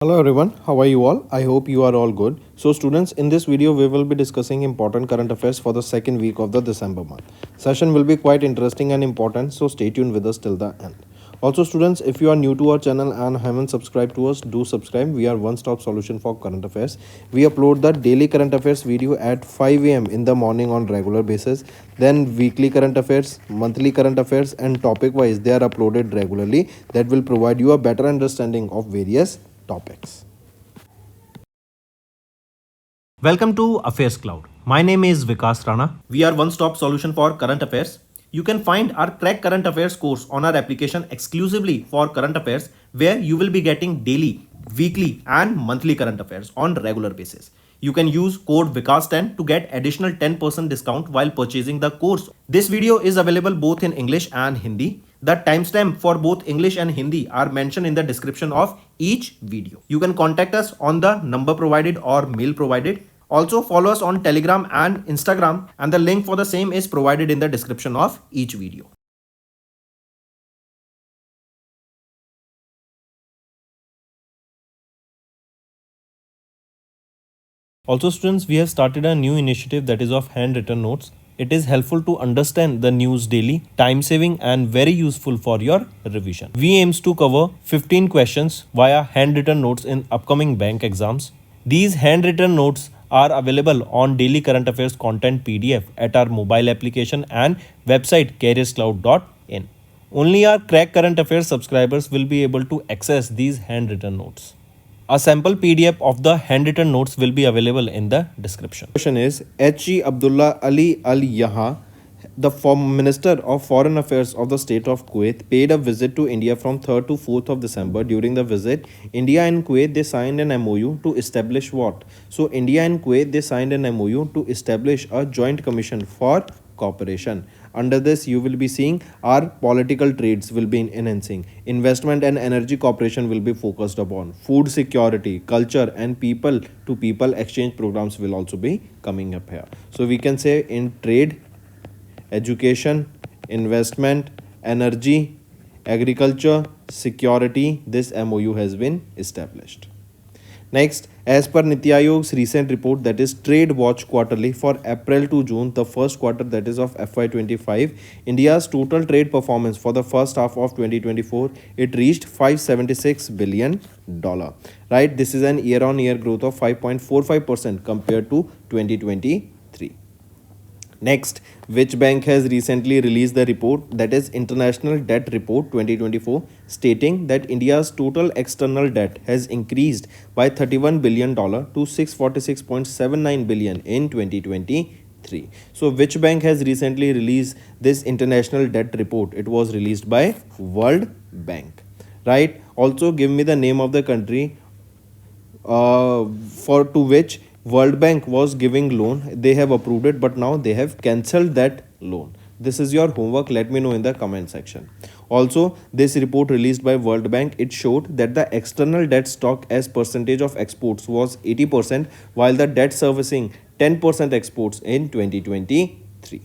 Hello everyone, how are you all? I hope you are all good. So students, in this video we will be discussing important current affairs for the second week of the December month. Session will be quite interesting and important, so stay tuned with us till the end. Also students, if you are new to our channel and haven't subscribed to us, do subscribe. We are one-stop solution for current affairs. We upload the daily current affairs video at 5 a.m. in the morning on regular basis. Then weekly current affairs, monthly current affairs and topic wise they are uploaded regularly. That will provide you a better understanding of various topics. Welcome to AffairsCloud. My name is Vikas Rana. We are one-stop solution for current affairs. You can find our Crack Current Affairs course on our application exclusively for current affairs, where you will be getting daily, weekly and monthly current affairs on regular basis. You can use code VIKAS10 to get additional 10% discount while purchasing the course. This video is available both in English and Hindi. The timestamp for both English and Hindi are mentioned in the description of each video. You can contact us on the number provided or mail provided. Also follow us on Telegram and Instagram, and the link for the same is provided in the description of each video. Also students, we have started a new initiative that is of handwritten notes. It is helpful to understand the news daily, time saving and very useful for your revision. We aims to cover 15 questions via handwritten notes in upcoming bank exams. These handwritten notes are available on daily current affairs content PDF at our mobile application and website careerscloud.in. Only our Crack Current Affairs subscribers will be able to access these handwritten notes. A sample PDF of the handwritten notes will be available in the description. Question is H.E. Abdullah Ali Al Yaha, the Minister of Foreign Affairs of the state of Kuwait, paid a visit to India from 3rd to 4th of December. During the visit, India and Kuwait they signed an MOU to establish what? So India and Kuwait they signed an MOU to establish a joint commission for cooperation. Under this, you will be seeing our political trades will be enhancing. Investment and energy cooperation will be focused upon. Food security, culture and people to people exchange programs will also be coming up here. So we can say in trade, education, investment, energy, agriculture, security, this MOU has been established. Next, as per Niti Aayog's recent report, that is Trade Watch Quarterly for April to June, the first quarter that is of FY25, India's total trade performance for the first half of 2024, it reached $576 billion. Right, this is an year-on-year growth of 5.45% compared to 2023. Next, which bank has recently released the report, that is International Debt Report 2024, stating that India's total external debt has increased by $31 billion to $646.79 billion in 2023. So which bank has recently released this international debt report? It was released by World Bank. Right? Also give me the name of the country for to which World Bank was giving loan. They have approved it, but now they have cancelled that loan. This is your homework. Let me know in the comment section. Also, this report released by World Bank, it showed that the external debt stock as percentage of exports was 80%, while the debt servicing 10% exports in 2023.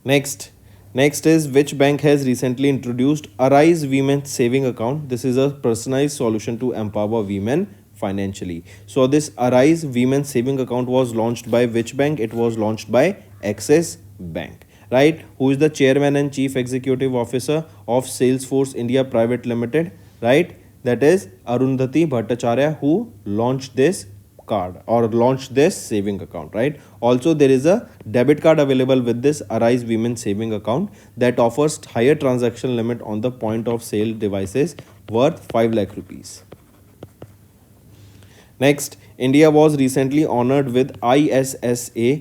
Next is which bank has recently introduced Arise Women Saving Account. This is a personalized solution to empower women financially. So this Arise Women Saving Account was launched by which bank? It was launched by Axis Bank. Right? Who is the chairman and chief executive officer of Salesforce India Private Limited? Right? That is Arundhati Bhattacharya, who launched this card or launched this saving account. Right? Also, there is a debit card available with this Arise Women Saving Account that offers higher transaction limit on the point of sale devices worth 5 lakh rupees. Next, India was recently honored with ISSA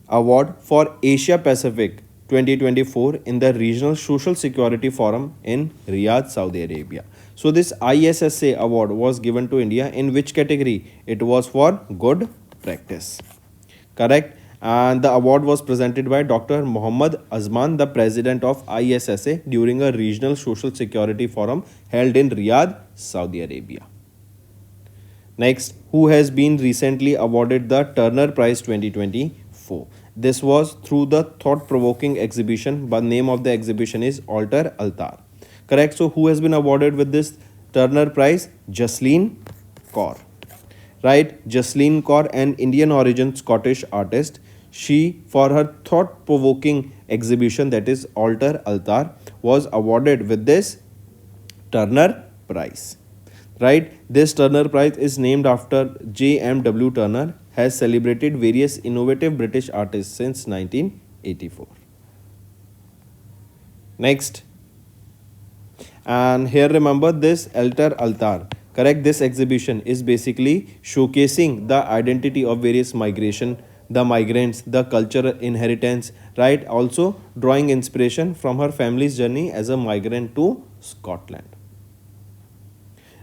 Award for Asia Pacific 2024 in the Regional Social Security Forum in Riyadh, Saudi Arabia. So this ISSA award was given to India in which category? It was for good practice. Correct? And the award was presented by Dr. Mohammad Azman, the president of ISSA, during a Regional Social Security Forum held in Riyadh, Saudi Arabia. Next, who has been recently awarded the Turner Prize 2024? This was through the thought-provoking exhibition, but name of the exhibition is Alter Altar. Correct? So who has been awarded with this Turner Prize, Jasleen Kaur. Right, Jasleen Kaur, an Indian origin Scottish artist. She, for her thought provoking exhibition that is Altar Altar, was awarded with this Turner Prize. Right, this Turner Prize is named after J.M.W. Turner, has celebrated various innovative British artists since 1984. Next, and here remember this altar, correct? This exhibition is basically showcasing the identity of various migration, the migrants, the cultural inheritance, right? Also drawing inspiration from her family's journey as a migrant to Scotland.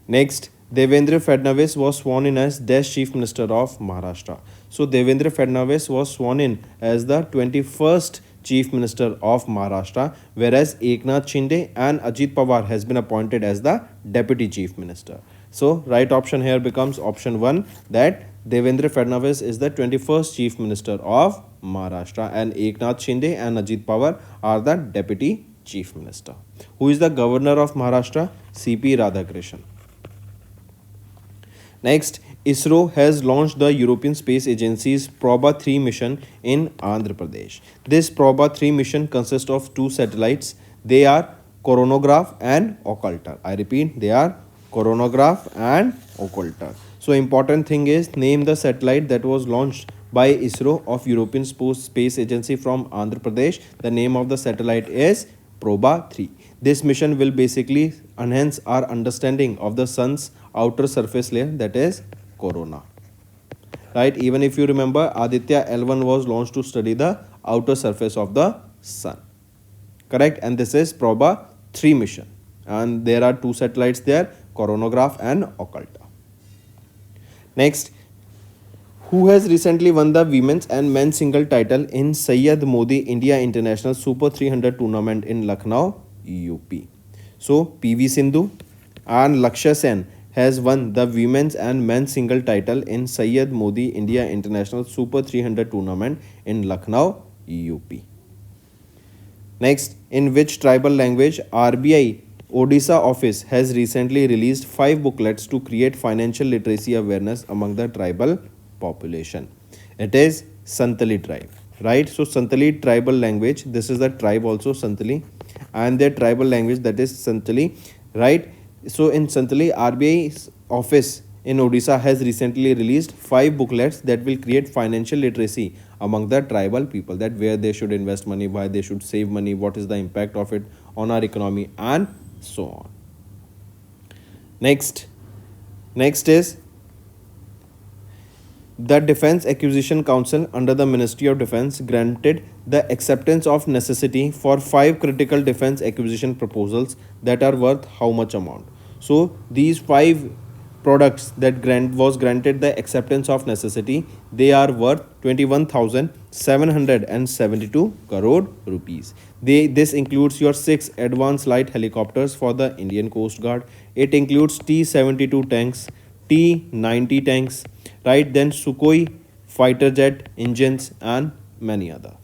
Next, Devendra Fadnavis was sworn in as Desh Chief Minister of Maharashtra. So Devendra Fadnavis was sworn in as the 21st Chief Minister of Maharashtra, whereas Eknath Shinde and Ajit Pawar has been appointed as the Deputy Chief Minister. So right option here becomes option 1, that Devendra Fadnavis is the 21st Chief Minister of Maharashtra and Eknath Shinde and Ajit Pawar are the Deputy Chief Minister. Who is the Governor of Maharashtra? C.P. Radhakrishnan. Next, ISRO has launched the European Space Agency's Proba 3 mission in Andhra Pradesh. This Proba 3 mission consists of two satellites. They are Coronagraph and Occulter. I repeat, they are Coronagraph and Occulter. So important thing is, name the satellite that was launched by ISRO of European Space Agency from Andhra Pradesh. The name of the satellite is Proba 3. This mission will basically enhance our understanding of the sun's outer surface layer, that is corona. Right, even if you remember, Aditya L1 was launched to study the outer surface of the sun. Correct, and this is Proba 3 mission. And there are two satellites there, Coronagraph and Occulta. Next, who has recently won the women's and men's single title in Syed Modi India International Super 300 tournament in Lucknow, UP? So, PV Sindhu and Lakshya Sen has won the women's and men's single title in Syed Modi India International Super 300 tournament in Lucknow, UP. Next, in which tribal language RBI Odisha office has recently released 5 booklets to create financial literacy awareness among the tribal population? It is Santali tribe, right? So Santali tribal language, this is the tribe also Santali, and their tribal language, that is Santali, right? So in Santali, RBI's office in Odisha has recently released 5 booklets that will create financial literacy among the tribal people, that where they should invest money, why they should save money, what is the impact of it on our economy, and so on. Next is the Defence Acquisition Council under the Ministry of Defence granted the acceptance of necessity for 5 critical defence acquisition proposals that are worth how much amount? So these 5 products that was granted the acceptance of necessity, they are worth 21,772 crore rupees. This includes your 6 advanced light helicopters for the Indian Coast Guard. It includes T-72 tanks, T-90 tanks, right? Then Sukhoi fighter jet engines and many other.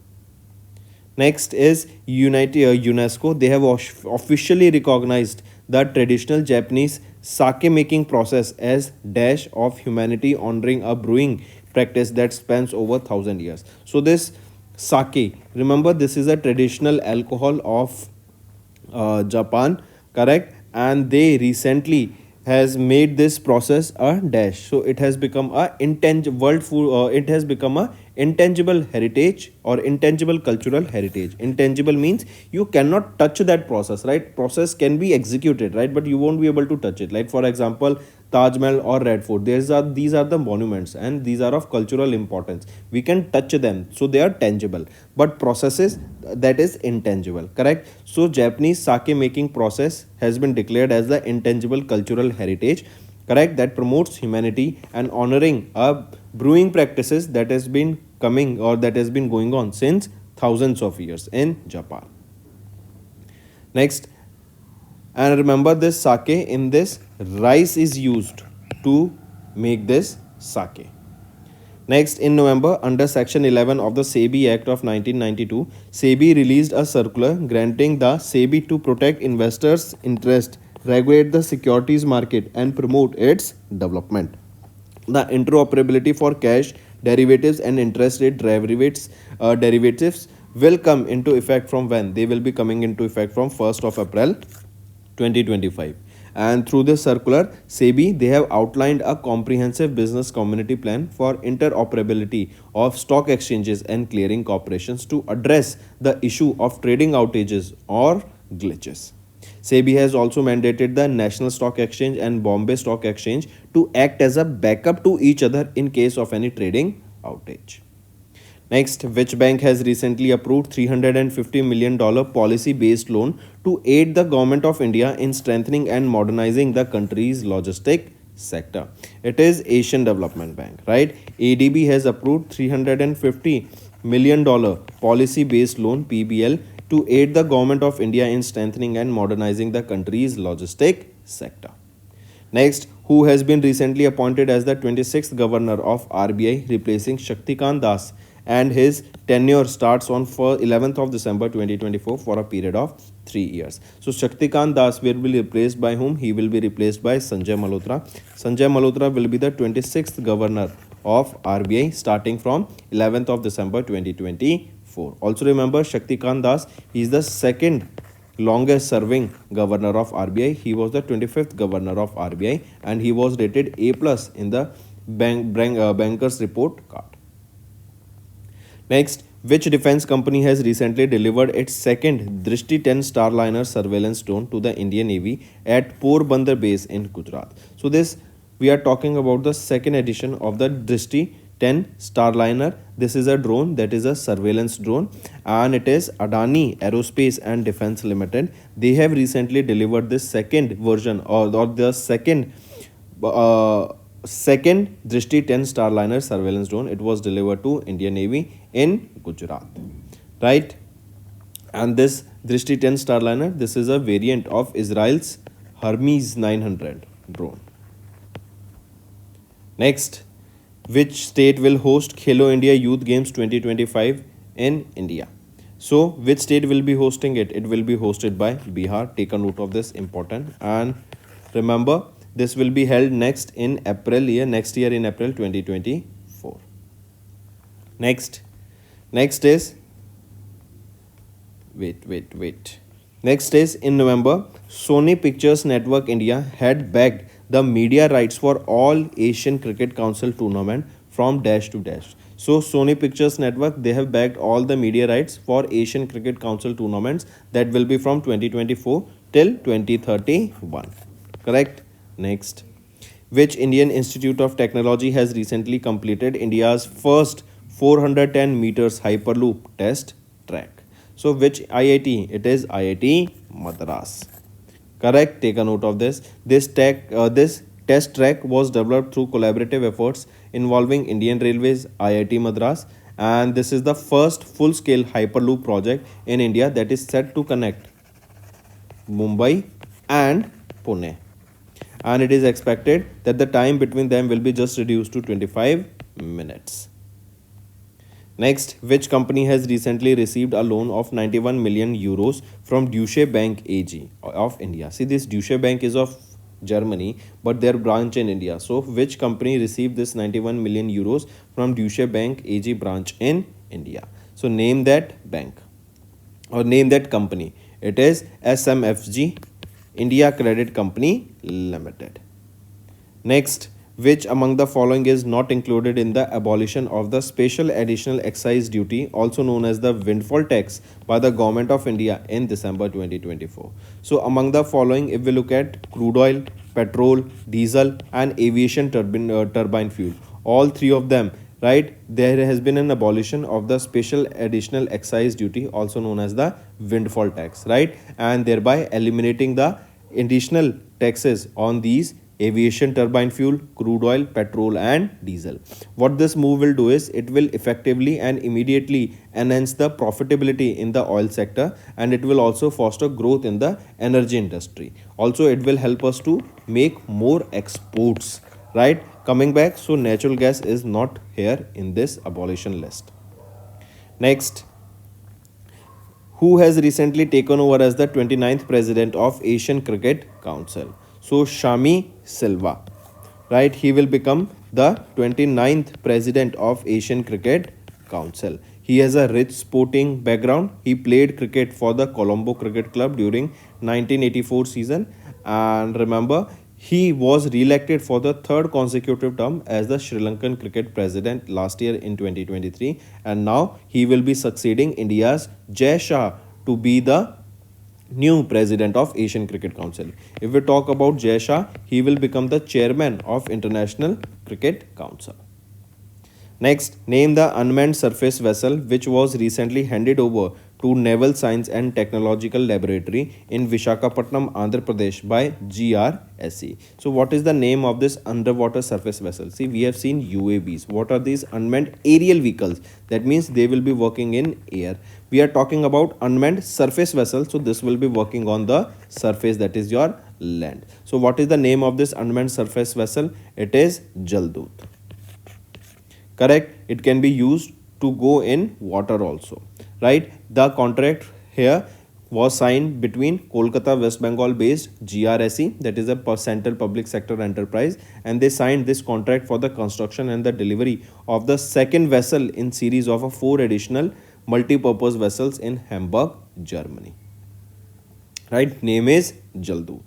Next is UNESCO. They have officially recognized the traditional Japanese sake making process as dash of humanity, honoring a brewing practice that spans over 1,000 years. So this sake, remember, this is a traditional alcohol of Japan, correct? And they recently has made this process a dash, so it has become a intangible world food. It has become a intangible heritage or intangible cultural heritage. Intangible means you cannot touch that process, right? Process can be executed, right, but you won't be able to touch it. Like for example, Taj Mahal or Red Fort, these are the monuments and these are of cultural importance. We can touch them, so they are tangible, but processes, that is intangible, correct? So Japanese sake making process has been declared as the intangible cultural heritage, correct, that promotes humanity and honoring brewing practices that has been coming or that has been going on since thousands of years in Japan. Next, and remember this sake, in this rice is used to make this sake. Next, in November, under Section 11 of the SEBI Act of 1992, SEBI released a circular granting the SEBI to protect investors' interest regulate the securities market, and promote its development. The interoperability for cash derivatives and interest rate derivatives will come into effect from when? They will be coming into effect from 1st of April 2025. And through this circular, SEBI, they have outlined a comprehensive business community plan for interoperability of stock exchanges and clearing corporations to address the issue of trading outages or glitches. SEBI has also mandated the National Stock Exchange and Bombay Stock Exchange to act as a backup to each other in case of any trading outage. Next, which bank has recently approved $350 million policy-based loan to aid the government of India in strengthening and modernizing the country's logistic sector? It is Asian Development Bank, right? ADB has approved $350 million policy-based loan PBL to aid the government of India in strengthening and modernizing the country's logistic sector. Next, who has been recently appointed as the 26th governor of RBI, replacing Shaktikant Das, and his tenure starts on 11th of December 2024 for a period of 3 years. So Shaktikant Das will be replaced by whom? He will be replaced by Sanjay Malhotra. Sanjay Malhotra will be the 26th governor of RBI starting from 11th of December 2024. Also remember, Shaktikant Das, he is the second longest serving governor of RBI. He was the 25th governor of RBI and he was rated A plus in the bankers report card. Next, which defense company has recently delivered its second Drishti 10 Starliner surveillance drone to the Indian Navy at Porbandar base in Gujarat? So this, we are talking about the second edition of the Drishti 10 Starliner. This is a drone that is a surveillance drone and it is Adani Aerospace and Defense Limited. They have recently delivered this second version or the second Drishti 10 Starliner surveillance drone. It was delivered to Indian Navy in Gujarat, right? And this Drishti 10 Starliner, this is a variant of Israel's Hermes 900 drone. Next, which state will host Khelo India Youth Games 2025 in India? So, which state will be hosting it? It will be hosted by Bihar. Take a note of this, important. And remember, this will be held next year in April 2024. Next is Next is in November, Sony Pictures Network India had bagged the media rights for all Asian Cricket Council tournament from dash to dash. So Sony Pictures Network, they have bagged all the media rights for Asian Cricket Council tournaments that will be from 2024 till 2031. Correct? Next, which Indian Institute of Technology has recently completed India's first 410 meters Hyperloop test track? So which IIT? It is IIT Madras. Correct. Take a note of this. This test track was developed through collaborative efforts involving Indian Railways, IIT Madras, and this is the first full-scale Hyperloop project in India that is set to connect Mumbai and Pune. And it is expected that the time between them will be just reduced to 25 minutes. Next, which company has recently received a loan of 91 million euros from Deutsche Bank AG of India? See, this Deutsche Bank is of Germany, but their branch in India. So, which company received this 91 million euros from Deutsche Bank AG branch in India? So, name that bank or name that company. It is SMFG India Credit Company Limited. Next, which among the following is not included in the abolition of the special additional excise duty, also known as the windfall tax, by the government of India in December 2024? So among the following, if we look at crude oil, petrol, diesel and aviation turbine fuel, all three of them, right, there has been an abolition of the special additional excise duty, also known as the windfall tax, right, and thereby eliminating the additional taxes on these aviation turbine fuel, crude oil, petrol and diesel. What this move will do is it will effectively and immediately enhance the profitability in the oil sector, and it will also foster growth in the energy industry. Also, it will help us to make more exports, right? Coming back, so natural gas is not here in this abolition list. Next, who has recently taken over as the 29th president of Asian Cricket Council. So Shami Silva, right? He will become the 29th president of Asian Cricket Council. He has a rich sporting background. He played cricket for the Colombo Cricket Club during 1984 season, and remember, he was re-elected for the third consecutive term as the Sri Lankan cricket president last year in 2023, and now he will be succeeding India's Jay Shah to be the new president of Asian Cricket Council. If we talk about Jay Shah, he will become the chairman of International Cricket Council. Next, name the unmanned surface vessel which was recently handed over to Naval Science and Technological Laboratory in Vishakhapatnam, Andhra Pradesh by GRSE. So, what is the name of this underwater surface vessel? See, we have seen UAVs. What are these unmanned aerial vehicles? That means they will be working in air. We are talking about unmanned surface vessels. So, this will be working on the surface, that is your land. So, what is the name of this unmanned surface vessel? It is Jaldoot. Correct. It can be used to go in water also, right? The contract here was signed between Kolkata West Bengal based GRSE, that is a central public sector enterprise, and they signed this contract for the construction and the delivery of the second vessel in series of 4 additional multi-purpose vessels in Hamburg, Germany. Right, name is Jaldoot.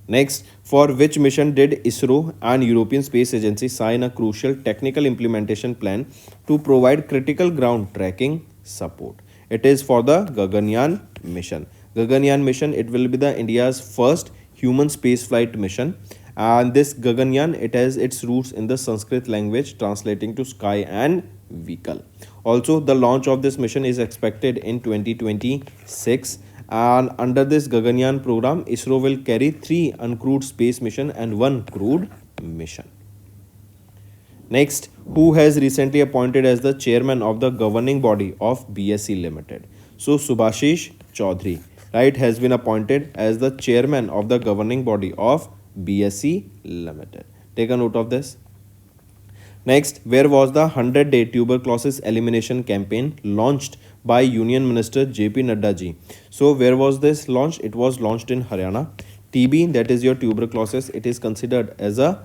Next, for which mission did ISRO and European Space Agency sign a crucial technical implementation plan to provide critical ground tracking support? It is for the Gaganyaan mission. Gaganyaan mission, it will be the India's first human spaceflight mission, and this Gaganyaan, it has its roots in the Sanskrit language translating to sky and vehicle. Also, the launch of this mission is expected in 2026. And under this Gaganyaan program, ISRO will carry 3 uncrewed space mission and 1 crewed mission. Next, who has recently appointed as the chairman of the governing body of BSE Limited? So Subhashish Chaudhary, right, has been appointed as the chairman of the governing body of BSE Limited. Take a note of this. Next, where was the 100-day tuberculosis elimination campaign launched by Union Minister JP Nadda ji? So, where was this launched? It was launched in Haryana. TB, that is your tuberculosis, it is considered as a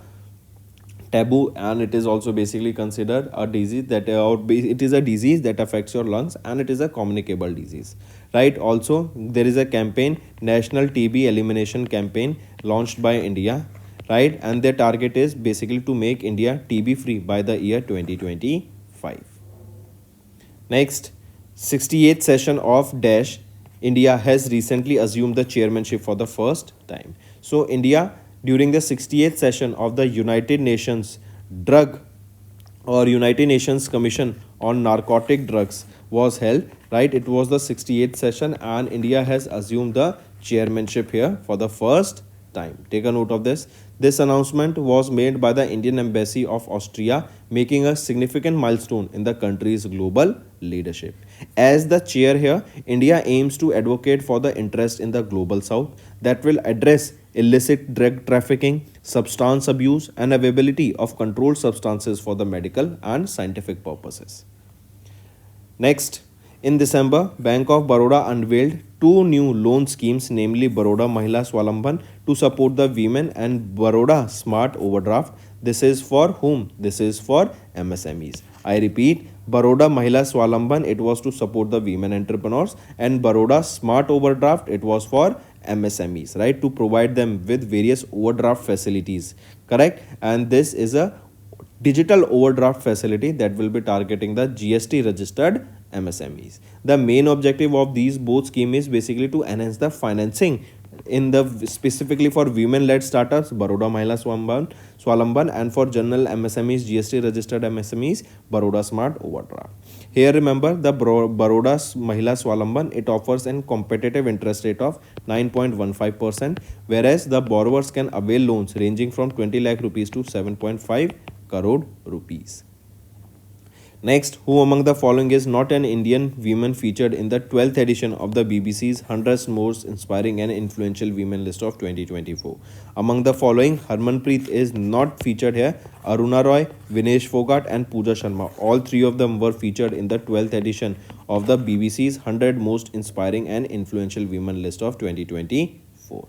taboo, and it is also basically considered a disease that it is a disease that affects your lungs, and it is a communicable disease, right? Also, there is a campaign, National TB Elimination Campaign, launched by India, right? And their target is basically to make India TB free by the year 2025. Next, 68th session of Dash, India has recently assumed the chairmanship for the first time. So India, during the 68th session of the United Nations Drug or United Nations Commission on Narcotic Drugs was held, right? It was the 68th session, and India has assumed the chairmanship here for the first time. Take a note of this. This announcement was made by the Indian Embassy of Austria, making a significant milestone in the country's global leadership. As the chair here, India aims to advocate for the interest in the global south that will address illicit drug trafficking, substance abuse, and availability of controlled substances for the medical and scientific purposes. Next, in December, Bank of Baroda unveiled 2 new loan schemes, namely Baroda Mahila Swalamban to support the women and Baroda Smart Overdraft. This is for whom? This is for MSMEs. I repeat, Baroda Mahila Swalamban, it was to support the women entrepreneurs, and Baroda Smart Overdraft, it was for MSMEs, right, to provide them with various overdraft facilities, correct? And this is a digital overdraft facility that will be targeting the GST registered MSMEs. The main objective of these both schemes is basically to enhance the financing in the specifically for women-led startups, Baroda Mahila Swalamban, and for general MSMEs, GST registered MSMEs, Baroda Smart Overdraft. Here remember, the Baroda Mahila Swalamban, it offers a competitive interest rate of 9.15%, whereas the borrowers can avail loans ranging from 20 lakh rupees to 7.5 crore rupees. Next, who among the following is not an Indian woman featured in the 12th edition of the BBC's 100 Most Inspiring and Influential Women list of 2024? Among the following, Harmanpreet is not featured here. Aruna Roy, Vinesh Fogart, and Pooja Sharma. All three of them were featured in the 12th edition of the BBC's 100 Most Inspiring and Influential Women list of 2024.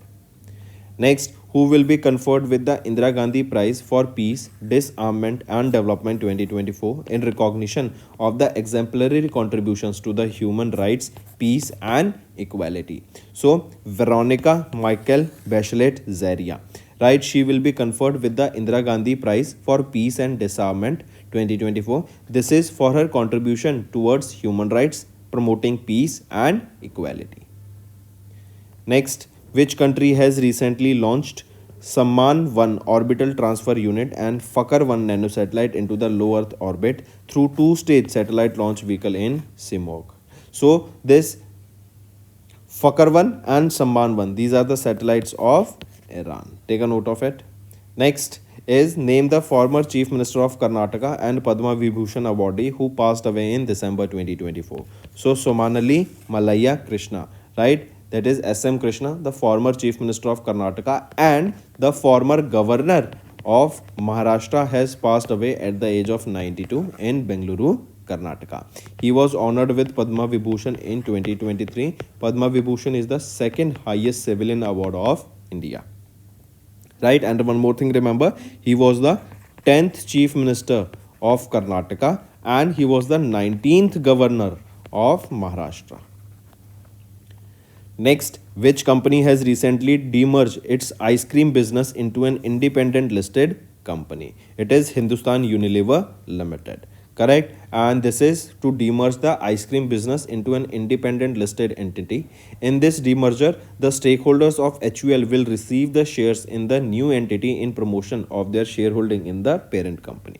Next, who will be conferred with the Indira Gandhi Prize for Peace, Disarmament and Development 2024 in recognition of the exemplary contributions to the human rights, peace and equality. So, Veronica Michael Bachelet Zaria, right? She will be conferred with the Indira Gandhi Prize for Peace and Disarmament 2024. This is for her contribution towards human rights, promoting peace and equality. Next, which country has recently launched Samman 1 orbital transfer unit and Fakar 1 nanosatellite into the low Earth orbit through two-stage satellite launch vehicle in Simog? So, this Fakar 1 and Samman 1, these are the satellites of Iran. Take a note of it. Next is name the former Chief Minister of Karnataka and Padma Vibhushan awardee who passed away in December 2024. So, Somanali Malaya Krishna, right? That is S.M. Krishna, the former Chief Minister of Karnataka and the former Governor of Maharashtra, has passed away at the age of 92 in Bengaluru, Karnataka. He was honored with Padma Vibhushan in 2023. Padma Vibhushan is the second highest civilian award of India. Right, and one more thing, remember, he was the 10th Chief Minister of Karnataka and he was the 19th Governor of Maharashtra. Next, which company has recently demerged its ice cream business into an independent listed company? It is Hindustan Unilever Limited. Correct? And this is to demerge the ice cream business into an independent listed entity. In this demerger, the stakeholders of HUL will receive the shares in the new entity in promotion of their shareholding in the parent company.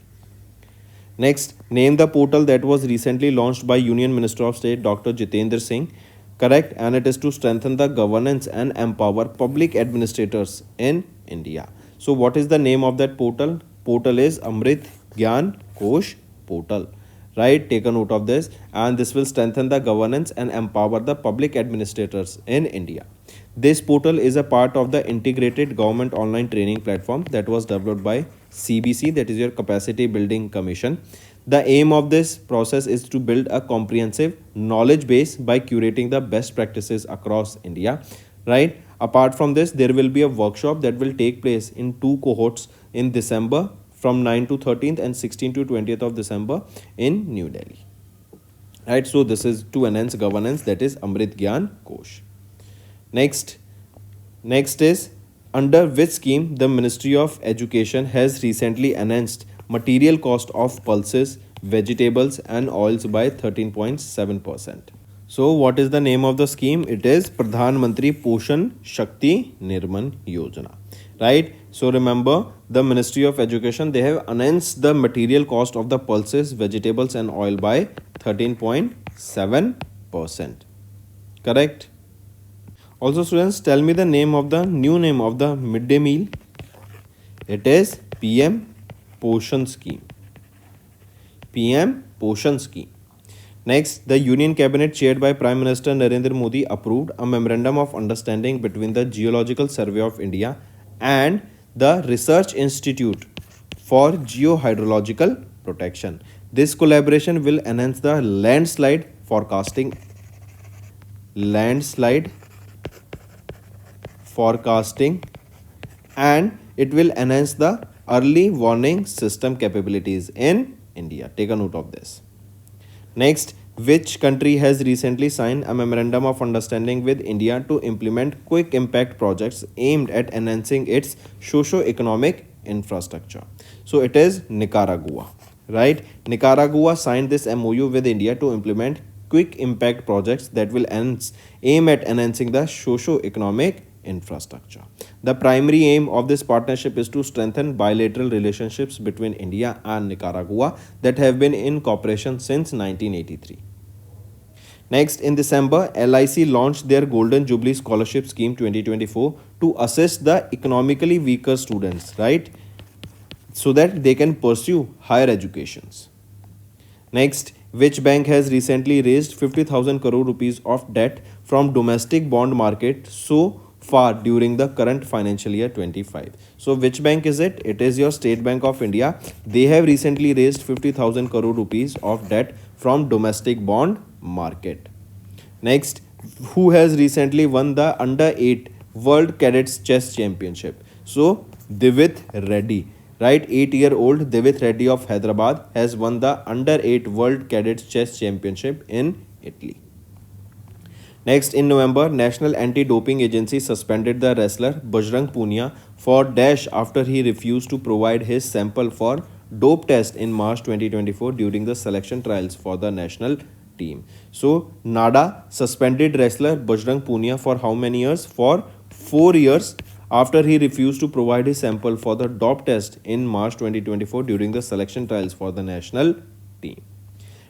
Next, name the portal that was recently launched by Union Minister of State Dr. Jitendra Singh. Correct, and it is to strengthen the governance and empower public administrators in India. So what is the name of that portal? Portal is Amrit Gyan Kosh portal, right? Take a note of this, and this will strengthen the governance and empower the public administrators in India. This portal is a part of the integrated government online training platform that was developed by CBC, that is your Capacity Building Commission. The aim of this process is to build a comprehensive knowledge base by curating the best practices across India, right? Apart from this, there will be a workshop that will take place in two cohorts in December from 9 to 13th and 16 to 20th of December in New Delhi. Right, so this is to enhance governance, that is Amrit Gyan Kosh. Next is under which scheme the Ministry of Education has recently enhanced material cost of pulses, vegetables and oils by 13.7%. So what is the name of the scheme? It is Pradhan Mantri Poshan Shakti Nirman Yojana. Right? So remember, the Ministry of Education, they have enhanced the material cost of the pulses, vegetables and oil by 13.7%. Correct? Also students, tell me the new name of the midday meal. It is PM Poshan Scheme. PM Poshan Scheme. Next, the Union Cabinet chaired by Prime Minister Narendra Modi approved a memorandum of understanding between the Geological Survey of India and the Research Institute for Geohydrological Protection. This collaboration will enhance the landslide forecasting and it will enhance the early warning system capabilities in India. Take a note of this. Next, which country has recently signed a memorandum of understanding with India to implement quick impact projects aimed at enhancing its socio-economic infrastructure? So it is Nicaragua, right? Nicaragua signed this MOU with India to implement quick impact projects that will aim at enhancing the socio-economic infrastructure. The primary aim of this partnership is to strengthen bilateral relationships between India and Nicaragua that have been in cooperation since 1983. Next, in December, LIC launched their Golden Jubilee Scholarship Scheme 2024 to assist the economically weaker students, right? So that they can pursue higher educations. Next, which bank has recently raised 50,000 crore rupees of debt from domestic bond market so far during the current financial year 25? So which bank is it? It is your State Bank of India. They have recently raised 50,000 crore rupees of debt from domestic bond market. Next, who has recently won the Under 8 World Cadets Chess Championship? So, Divith Reddy, right? 8-year-old Divith Reddy of Hyderabad has won the Under 8 World Cadets Chess Championship in Italy. Next, in November, National Anti-Doping Agency suspended the wrestler Bajrang Punia for dash after he refused to provide his sample for dope test in March 2024 during the selection trials for the national team. So, NADA suspended wrestler Bajrang Punia for how many years? For 4 years after he refused to provide his sample for the dope test in March 2024 during the selection trials for the national team.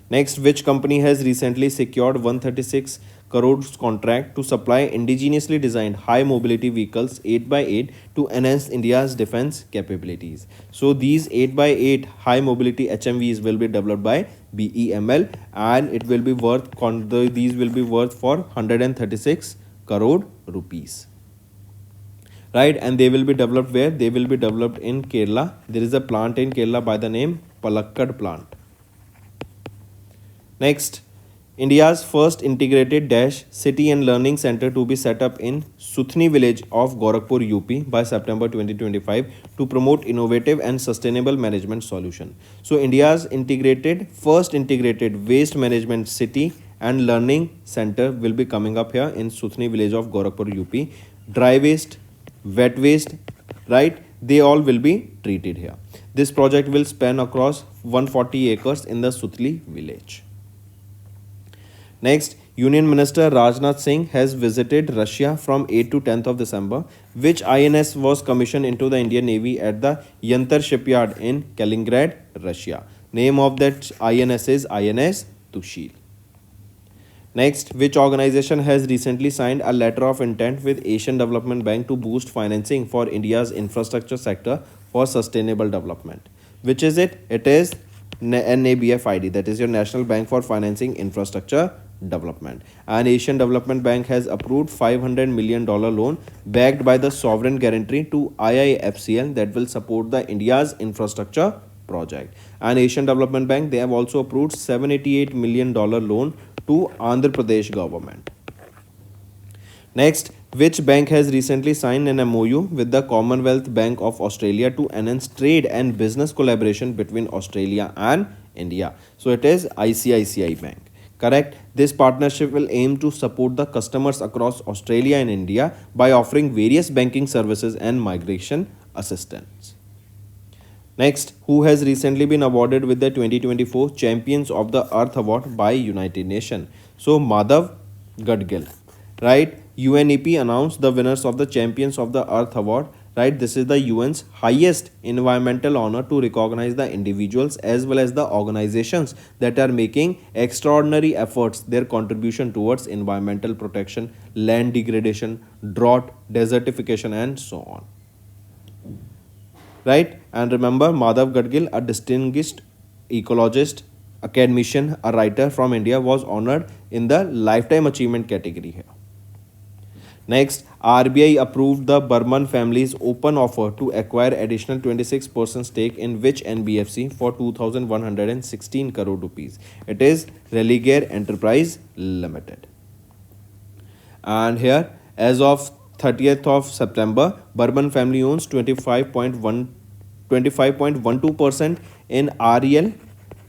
Next, which company has recently secured 136 crores contract to supply indigenously designed high mobility vehicles 8x8 to enhance India's defense capabilities? So these 8x8 high mobility HMVs will be developed by BEML and it will be worth these will be worth for 136 crore rupees, right? And they will be developed where? They will be developed in Kerala. There is a plant in Kerala by the name Palakkad plant. Next, India's first integrated dash city and learning center to be set up in Suthni village of Gorakhpur, UP by September 2025 to promote innovative and sustainable management solution. So India's first integrated waste management city and learning center will be coming up here in Suthni village of Gorakhpur, UP. Dry waste, wet waste, right? They all will be treated here. This project will span across 140 acres in the Suthli village. Next, Union Minister Rajnath Singh has visited Russia from 8 to 10th of December, which INS was commissioned into the Indian Navy at the Yantar shipyard in Kaliningrad, Russia. Name of that INS is INS Tushil. Next, which organization has recently signed a letter of intent with Asian Development Bank to boost financing for India's infrastructure sector for sustainable development? Which is it? It is NABFID, that is your National Bank for Financing Infrastructure Development. And Asian Development Bank has approved $500 million loan backed by the sovereign guarantee to IIFCL that will support the India's infrastructure project. And Asian Development Bank, they have also approved $788 million loan to Andhra Pradesh government. Next, which bank has recently signed an MOU with the Commonwealth Bank of Australia to enhance trade and business collaboration between Australia and India? So it is ICICI Bank. Correct. This partnership will aim to support the customers across Australia and India by offering various banking services and migration assistance. Next, who has recently been awarded with the 2024 Champions of the Earth Award by United Nations? So Madhav Gadgil, right? UNEP announced the winners of the Champions of the Earth Award, right? This is the UN's highest environmental honor to recognize the individuals as well as the organizations that are making extraordinary efforts, their contribution towards environmental protection, land degradation, drought, desertification, and so on. Right? And remember, Madhav Gadgil, a distinguished ecologist, academician, a writer from India, was honored in the Lifetime Achievement category here. Next, RBI approved the Burman family's open offer to acquire additional 26% stake in which NBFC for 2,116 crore rupees. It is Religare Enterprise Limited. And here, as of 30th of September, Burman family owns 25.12% in REL,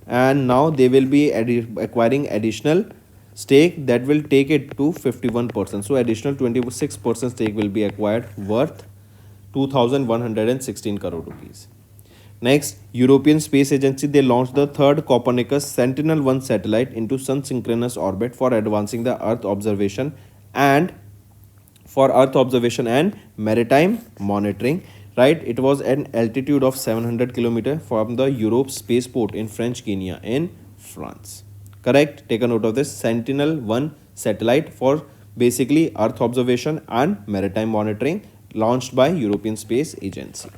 and now they will be acquiring additional stake that will take it to 51%. So additional 26% stake will be acquired worth 2,116 crore rupees. Next, European Space Agency, they launched the third Copernicus Sentinel-1 satellite into sun synchronous orbit for advancing the Earth observation and maritime monitoring. Right, it was an altitude of 700 km from the Europe spaceport in French Guiana in France. Correct. Take a note of this. Sentinel-1 satellite for basically Earth observation and maritime monitoring launched by European Space Agency.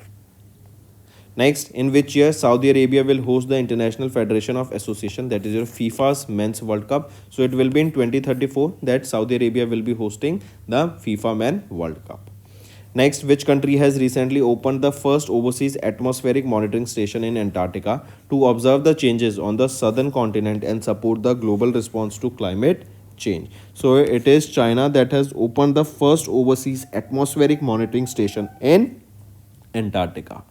Next, in which year Saudi Arabia will host the International Federation of Association, that is your FIFA's Men's World Cup. So it will be in 2034 that Saudi Arabia will be hosting the FIFA Men World Cup. Next, which country has recently opened the first overseas atmospheric monitoring station in Antarctica to observe the changes on the southern continent and support the global response to climate change? So it is China that has opened the first overseas atmospheric monitoring station in Antarctica.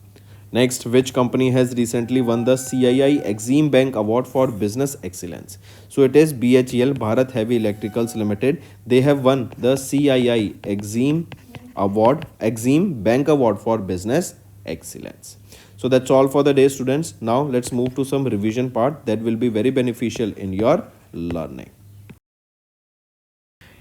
Next, which company has recently won the CII Exim Bank Award for Business Excellence? So it is BHEL, Bharat Heavy Electricals Limited. They have won the CII Exim Bank Award for Business Excellence. So that's all for the day, students. Now let's move to some revision part that will be very beneficial in your learning.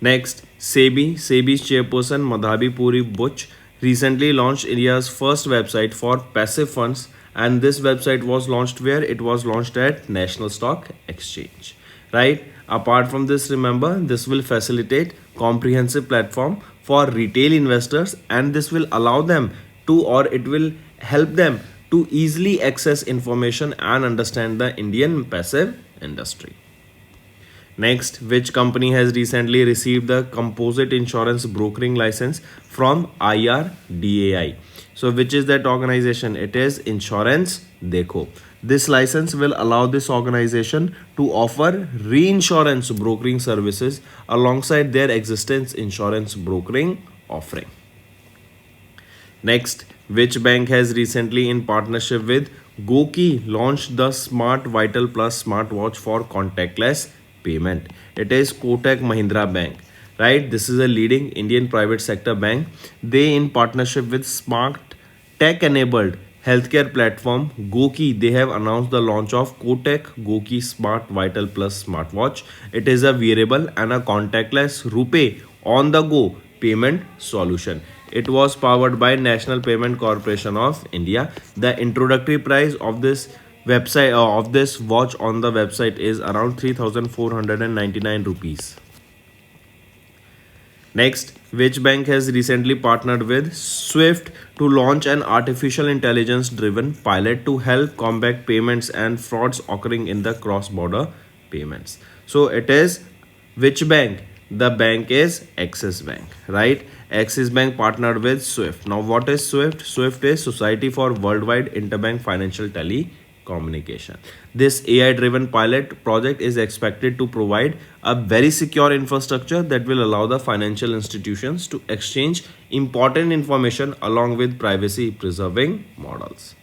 Next, SEBI's chairperson Madhabi Puri Butch recently launched India's first website for passive funds, and this website was launched where? It was launched at National Stock Exchange, right? Apart from this, remember, this will facilitate comprehensive platform for retail investors, and this will allow them to, or it will help them to easily access information and understand the Indian passive industry. Next, which company has recently received the composite insurance brokering license from IRDAI? So, which is that organization? It is Insurance Dekho. This license will allow this organization to offer reinsurance brokering services alongside their existing insurance brokering offering. Next, which bank has recently, in partnership with Goki, launched the Smart Vital Plus smartwatch for contactless payment? It is Kotak Mahindra Bank, right? This is a leading Indian private sector bank. They, in partnership with smart tech enabled healthcare platform Goki, they have announced the launch of Kotak Goki Smart Vital Plus smartwatch. It is a wearable and a contactless RuPay on the go payment solution. It was powered by National Payment Corporation of India. The introductory price of this website of this watch on the website is around 3,499 rupees. Next, which bank has recently partnered with Swift to launch an artificial intelligence driven pilot to help combat payments and frauds occurring in the cross border payments? So it is which bank? The bank is Axis Bank, right? Axis Bank partnered with Swift. Now, what is Swift? Swift is Society for Worldwide Interbank Financial Telecommunication. This AI-driven pilot project is expected to provide a very secure infrastructure that will allow the financial institutions to exchange important information along with privacy-preserving models.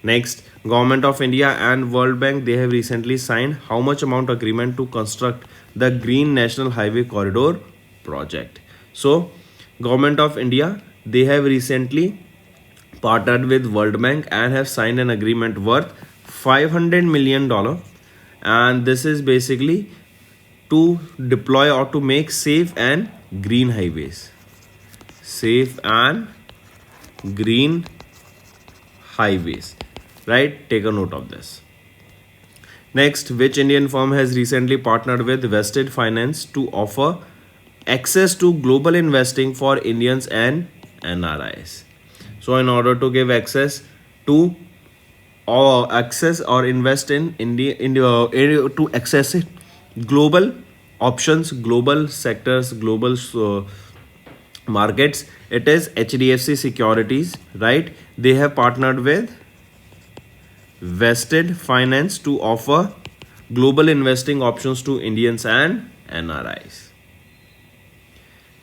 Next, Government of India and World Bank, they have recently signed how much amount agreement to construct the Green National Highway Corridor project? So, Government of India, they have recently partnered with World Bank and have signed an agreement worth $500 million, and this is basically to deploy or to make safe and green highways. Safe and green highways, right? Take a note of this. Next, which Indian firm has recently partnered with Vested Finance to offer access to global investing for Indians and NRIs? So, in order to give access to or access or invest in India to access it, global options, global sectors, global markets, it is HDFC Securities, right? They have partnered with Vested Finance to offer global investing options to Indians and NRIs.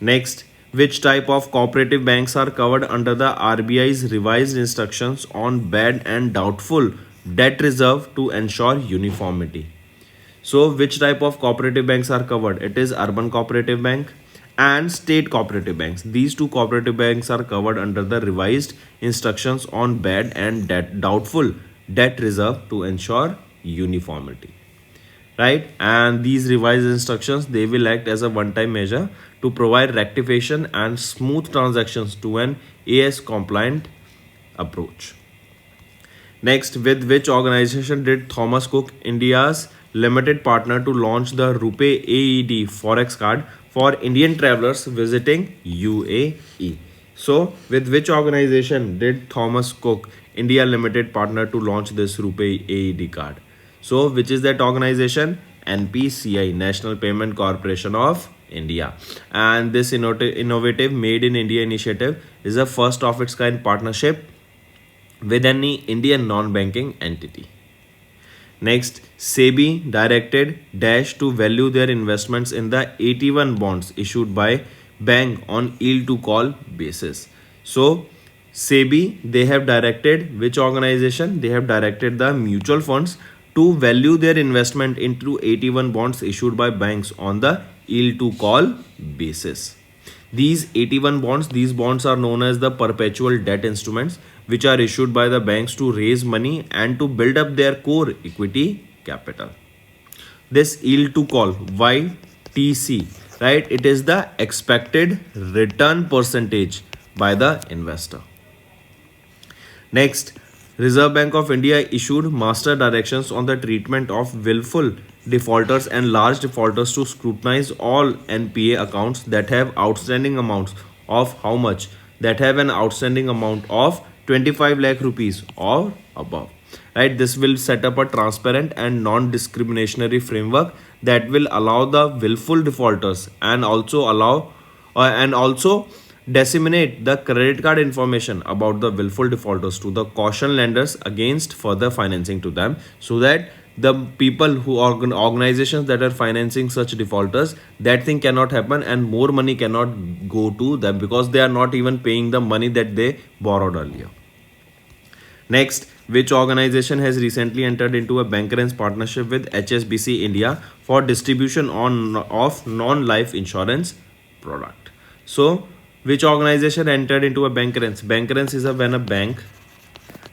Next, which type of cooperative banks are covered under the RBI's revised instructions on bad and doubtful debt reserve to ensure uniformity? So, which type of cooperative banks are covered? It is Urban Cooperative Bank and State Cooperative Banks. These two cooperative banks are covered under the revised instructions on bad and doubtful debt reserve to ensure uniformity, right? And these revised instructions, they will act as a one-time measure to provide rectification and smooth transactions to an AS compliant approach. Next, with which organization did Thomas Cook India's limited partner to launch the RuPay AED Forex card for Indian travelers visiting UAE? So, with which organization did Thomas Cook India Limited partnered to launch this RuPay AED card. So, which is that organization? NPCI, National Payment Corporation of India. And this innovative Made in India initiative is a first of its kind partnership with any Indian non-banking entity. Next, SEBI directed Dash to value their investments in the 81 bonds issued by bank on yield to call basis. So, SEBI, they have directed which organization? They have directed the mutual funds to value their investment into 81 bonds issued by banks on the yield to call basis. These 81 bonds, these bonds are known as the perpetual debt instruments, which are issued by the banks to raise money and to build up their core equity capital. This yield to call, YTC, right? It is the expected return percentage by the investor. Next, Reserve Bank of India issued master directions on the treatment of willful defaulters and large defaulters to scrutinize all NPA accounts that have outstanding amounts of how much? That have an outstanding amount of 25 lakh rupees or above. Right? This will set up a transparent and non-discriminatory framework that will allow the willful defaulters and also disseminate the credit card information about the willful defaulters to the caution lenders against further financing to them, so that the people who organizations that are financing such defaulters, that thing cannot happen and more money cannot go to them because they are not even paying the money that they borrowed earlier. Next, which organization has recently entered into a bancassurance partnership with HSBC India for distribution of non-life insurance product? So, which organization entered into a bancassurance? Bancassurance is when a bank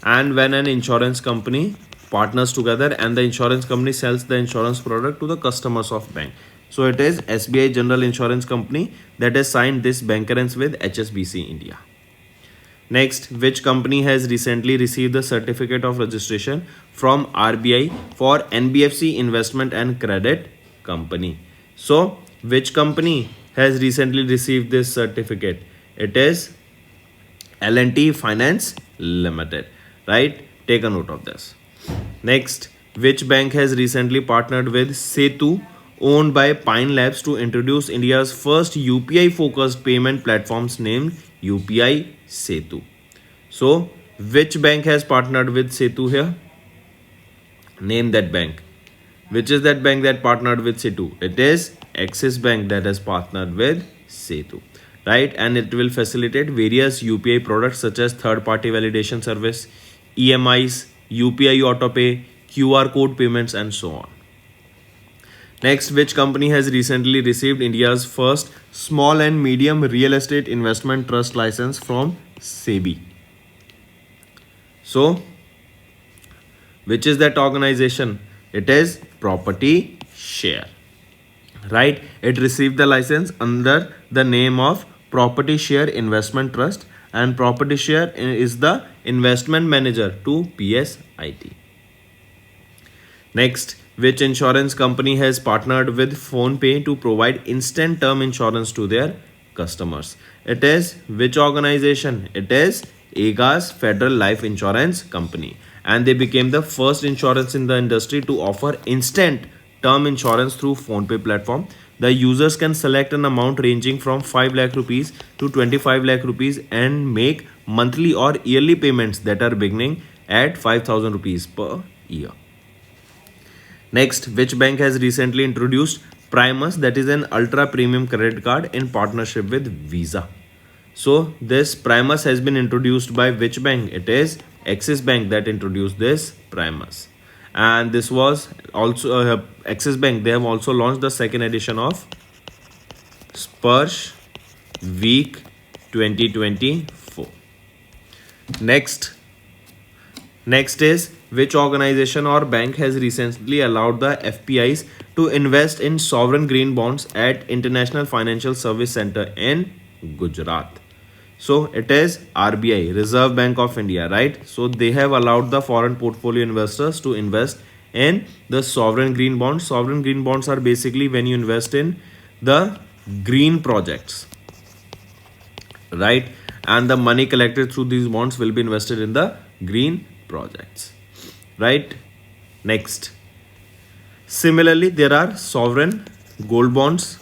and when an insurance company partners together and the insurance company sells the insurance product to the customers of bank. So it is SBI General Insurance Company that has signed this bancassurance with HSBC India. Next, which company has recently received the certificate of registration from RBI for NBFC Investment and Credit Company? So, which company has recently received this certificate? It is L&T Finance Limited, right? Take a note of this. Next, which bank has recently partnered with Setu, owned by Pine Labs, to introduce India's first UPI focused payment platforms named UPI Setu? So, which bank has partnered with Setu here? Name that bank. Which is that bank that partnered with Setu? It is Axis Bank that has partnered with Setu, right? And it will facilitate various UPI products such as third-party validation service, EMIs, UPI autopay, QR code payments, and so on. Next, which company has recently received India's first small and medium real estate investment trust license from SEBI? So, which is that organization? It is Property Share, right? It received the license under the name of Property Share Investment Trust, and Property Share is the investment manager to PSIT. Next, which insurance company has partnered with PhonePe to provide instant term insurance to their customers? It is which organization? It is Aegas Federal Life Insurance Company, and they became the first insurance in the industry to offer instant term insurance through PhonePe platform. The users can select an amount ranging from 5 lakh rupees to 25 lakh rupees and make monthly or yearly payments that are beginning at 5,000 rupees per year. Next, which bank has recently introduced Primus, that is an ultra premium credit card in partnership with Visa? So this Primus has been introduced by which bank? It is Axis Bank that introduced this Primus. And this was also Axis Bank. They have also launched the second edition of Spursh Week 2024. Next is which organization or bank has recently allowed the FPIs to invest in sovereign green bonds at International Financial Service Center in Gujarat? So it is RBI, Reserve Bank of India, right? So they have allowed the foreign portfolio investors to invest in the sovereign green bonds. Sovereign green bonds are basically when you invest in the green projects, right? And the money collected through these bonds will be invested in the green projects, right? Next, similarly, there are sovereign gold bonds.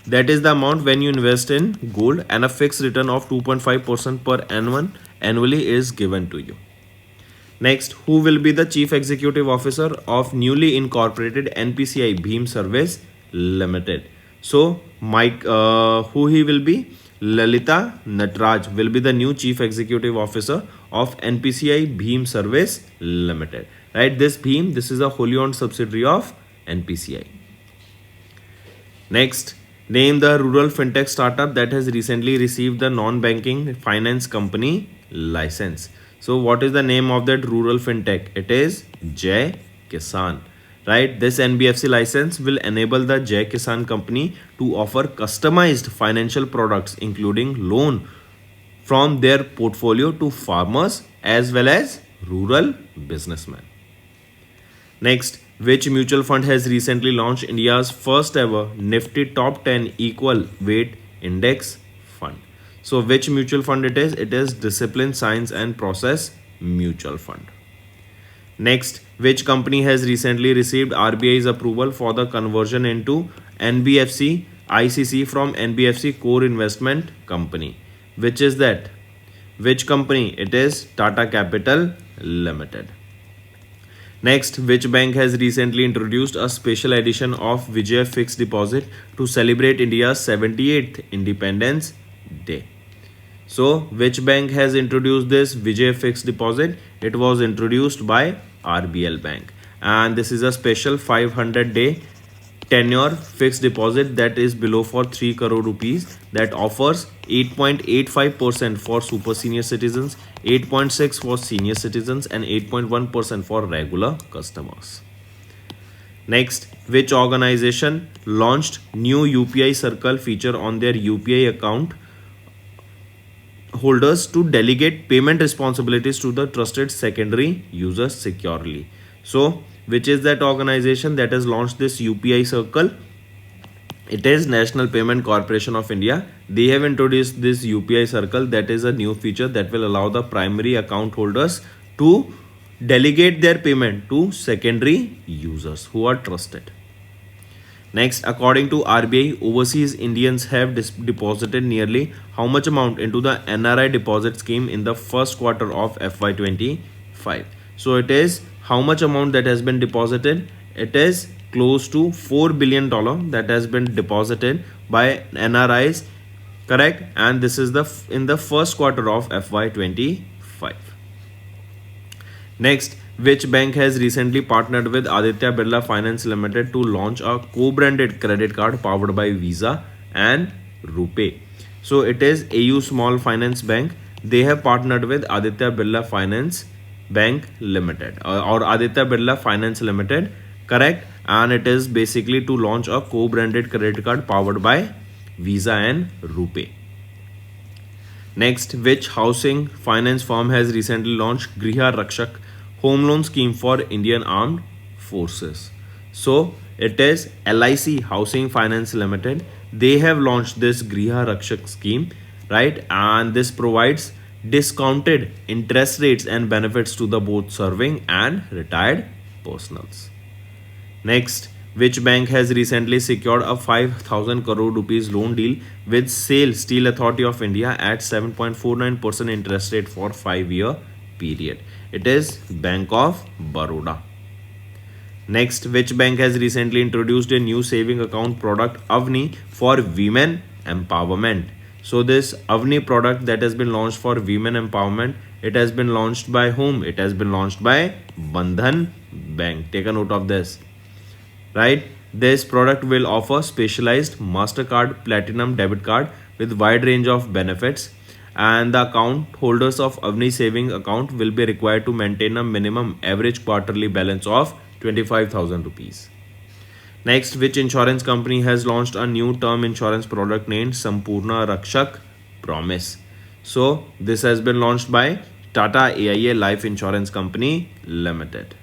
That is the amount when you invest in gold, and a fixed return of 2.5% per annum annually is given to you. Next, who will be the Chief Executive Officer of newly incorporated NPCI Beam Service Limited? So, who he will be? Lalita Natraj will be the new Chief Executive Officer of NPCI Beam Service Limited. Right? This is a wholly owned subsidiary of NPCI. Next, name the rural fintech startup that has recently received the non-banking finance company license. So what is the name of that rural fintech? It is Jai Kisan. Right? This NBFC license will enable the Jai Kisan company to offer customized financial products including loan from their portfolio to farmers as well as rural businessmen. Next, which mutual fund has recently launched India's first ever Nifty Top 10 Equal Weight Index Fund? So, which mutual fund it is? It is Discipline Science and Process Mutual Fund. Next, which company has recently received RBI's approval for the conversion into NBFC ICC from NBFC Core Investment Company? Which is that? Which company? It is Tata Capital Limited. Next, which bank has recently introduced a special edition of Vijay Fixed Deposit to celebrate India's 78th Independence Day? So, which bank has introduced this Vijay Fixed Deposit? It was introduced by RBL Bank, and this is a special 500-day tenure fixed deposit that is below for 3 crore rupees that offers 8.85% for super senior citizens, 8.6% for senior citizens, and 8.1% for regular customers. Next, which organization launched new UPI Circle feature on their UPI account holders to delegate payment responsibilities to the trusted secondary users securely? So, which is that organization that has launched this UPI Circle? It is National Payment Corporation of India. They have introduced this UPI Circle, that is a new feature that will allow the primary account holders to delegate their payment to secondary users who are trusted. Next, according to RBI, overseas Indians have deposited nearly how much amount into the NRI deposit scheme in the first quarter of FY25? So it is how much amount that has been deposited? It is close to $4 billion that has been deposited by NRIs, correct? And this is in the first quarter of FY25. Next, which bank has recently partnered with Aditya Birla Finance Limited to launch a co-branded credit card powered by Visa and RuPay? So it is AU Small Finance Bank. They have partnered with Aditya Birla Finance Bank Limited or Aditya Birla Finance Limited, correct? And it is basically to launch a co-branded credit card powered by Visa and RuPay. Next, which housing finance firm has recently launched Griha Rakshak home loan scheme for Indian Armed Forces? So it is LIC Housing Finance Limited. They have launched this Griha Rakshak scheme, right? And this provides discounted interest rates and benefits to the both serving and retired personals. Next, which bank has recently secured a 5,000 crore rupees loan deal with SAIL Steel Authority of India at 7.49% interest rate for 5-year period? It is Bank of Baroda. Next, which bank has recently introduced a new saving account product Avni for women empowerment? So this Avni product that has been launched for women empowerment, it has been launched by whom? It has been launched by Bandhan Bank. Take a note of this. Right? This product will offer specialized MasterCard Platinum debit card with wide range of benefits, and the account holders of Avni saving account will be required to maintain a minimum average quarterly balance of 25,000 rupees. Next, which insurance company has launched a new term insurance product named Sampurna Rakshak Promise? So this has been launched by Tata AIA Life Insurance Company Limited.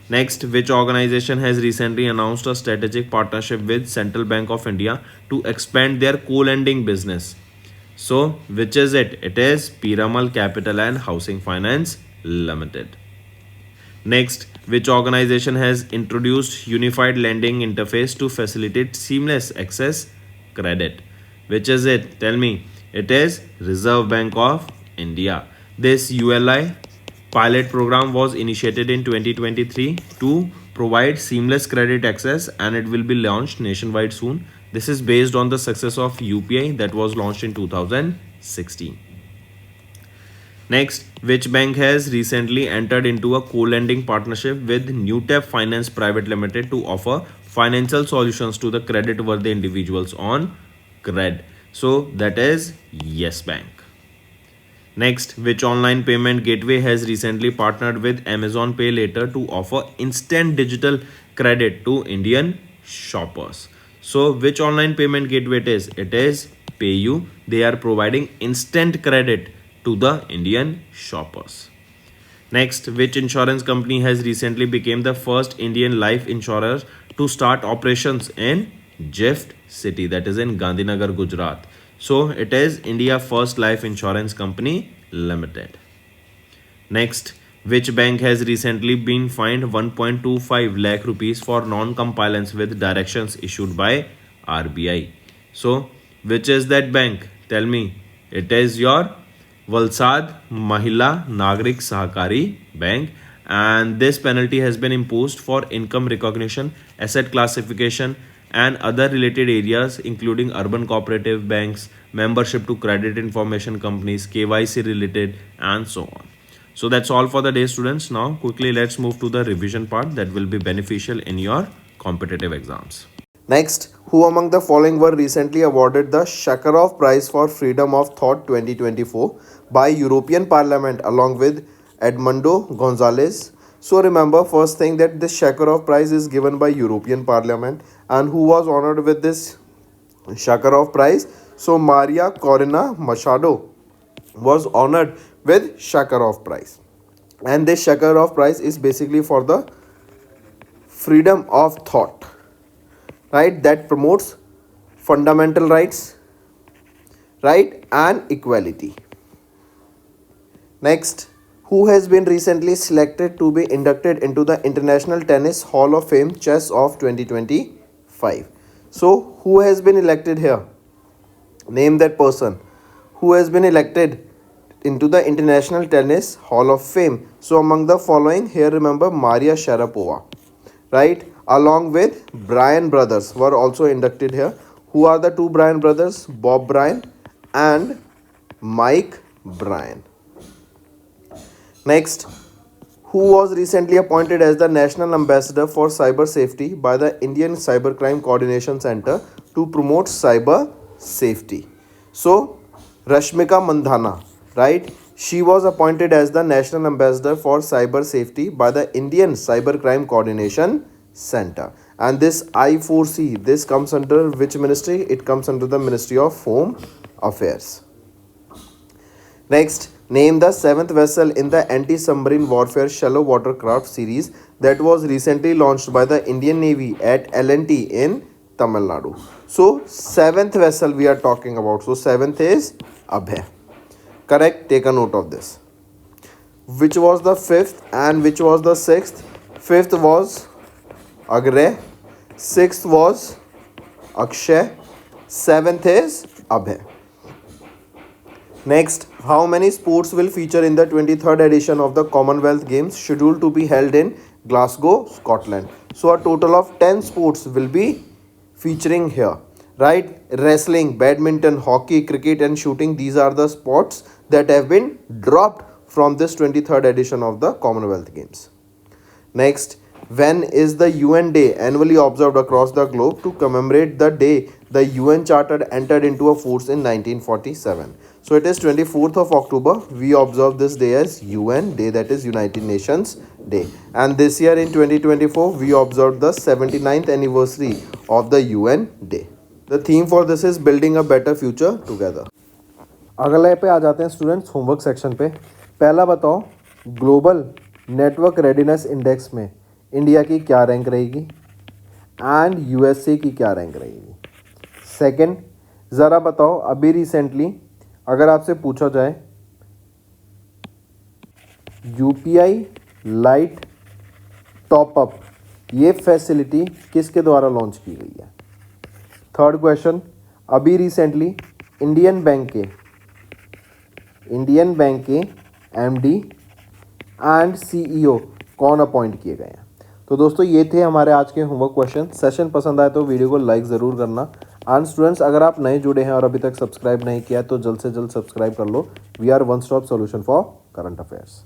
Next, which organization has recently announced a strategic partnership with Central Bank of India to expand their co-lending business? So which is it? It is Piramal Capital and Housing Finance Limited. Next, which organization has introduced unified lending interface to facilitate seamless access credit? Which is it? Tell me. It is Reserve Bank of India. This ULI pilot program was initiated in 2023 to provide seamless credit access, and it will be launched nationwide soon. This is based on the success of UPI that was launched in 2016. Next, which bank has recently entered into a co-lending partnership with Newtep Finance Private Limited to offer financial solutions to the credit-worthy individuals on cred? So that is Yes Bank. Next, which online payment gateway has recently partnered with Amazon Pay Later to offer instant digital credit to Indian shoppers? So, which online payment gateway it is? It is PayU. They are providing instant credit to the Indian shoppers. Next, which insurance company has recently become the first Indian life insurer to start operations in Gift City, that is in Gandhinagar, Gujarat? So it is India First Life Insurance Company Limited. Next, which bank has recently been fined 1.25 lakh rupees for non-compliance with directions issued by RBI? So, which is that bank? Tell me. It is your Valsad Mahila Nagrik Sahakari Bank, and this penalty has been imposed for income recognition, asset classification, and other related areas including urban cooperative banks, membership to credit information companies, KYC related, and so on. So that's all for the day, students. Now quickly let's move to the revision part that will be beneficial in your competitive exams. Next, who among the following were recently awarded the Sakharov Prize for Freedom of Thought 2024 by European Parliament along with Edmundo Gonzalez? So remember, first thing, that this Sakharov Prize is given by European Parliament, and who was honored with this Sakharov Prize? So Maria Corina Machado was honored with Sakharov Prize, and this Sakharov Prize is basically for the freedom of thought, right, that promotes fundamental rights, right, and equality. Next, who has been recently selected to be inducted into the International Tennis Hall of Fame Chess of 2025? So who has been elected here? Name that person who has been elected into the International Tennis Hall of Fame. So among the following, here remember Maria Sharapova, right, along with Bryan brothers were also inducted here. Who are the two Bryan brothers? Bob Bryan and Mike Bryan. Next, who was recently appointed as the National Ambassador for Cyber Safety by the Indian Cybercrime Coordination Center to promote cyber safety? So Rashmika Mandhana, right, she was appointed as the National Ambassador for Cyber Safety by the Indian Cybercrime Coordination Center. And this I4C, this comes under which ministry? It comes under the Ministry of Home Affairs. Next, name the seventh vessel in the anti-submarine warfare shallow watercraft series that was recently launched by the Indian Navy at L&T in Tamil Nadu. So seventh vessel we are talking about. So seventh is Abhay. Correct? Take a note of this. Which was the fifth and which was the sixth? Fifth was Agre, sixth was Akshay, seventh is Abhay. Next, how many sports will feature in the 23rd edition of the Commonwealth Games scheduled to be held in Glasgow, Scotland? So a total of 10 sports will be featuring here, right? Wrestling, badminton, hockey, cricket and shooting, these are the sports that have been dropped from this 23rd edition of the Commonwealth Games. Next, when is the UN Day annually observed across the globe to commemorate the day the UN Charter entered into a force in 1947? So it is 24th of October. We observe this day as UN Day, that is United Nations Day. And this year in 2024, we observed the 79th anniversary of the UN Day. The theme for this is building a better future together. अगले पे आ जाते हैं students homework section पे. पहला बताओ, global network readiness index में India की क्या रैंक रहेगी एंड यूएसए की क्या रैंक रहेगी. सेकंड, ज़रा बताओ, अभी रिसेंटली अगर आपसे पूछा जाए यूपीआई लाइट टॉपअप ये फैसिलिटी किसके द्वारा लॉन्च की गई है? थर्ड क्वेश्चन, अभी रिसेंटली इंडियन बैंक के एमडी एंड सीईओ कौन अपॉइंट किए गए हैं? तो दोस्तों ये थे हमारे आज के होमवर्क क्वेश्चन। सेशन पसंद आए तो वीडियो को लाइक ज़रूर करना। एंड स्टूडेंट्स, अगर आप नए जुड़े हैं और अभी तक सब्सक्राइब नहीं किया तो जल्द से जल्द सब्सक्राइब कर लो। We are one stop solution for current affairs.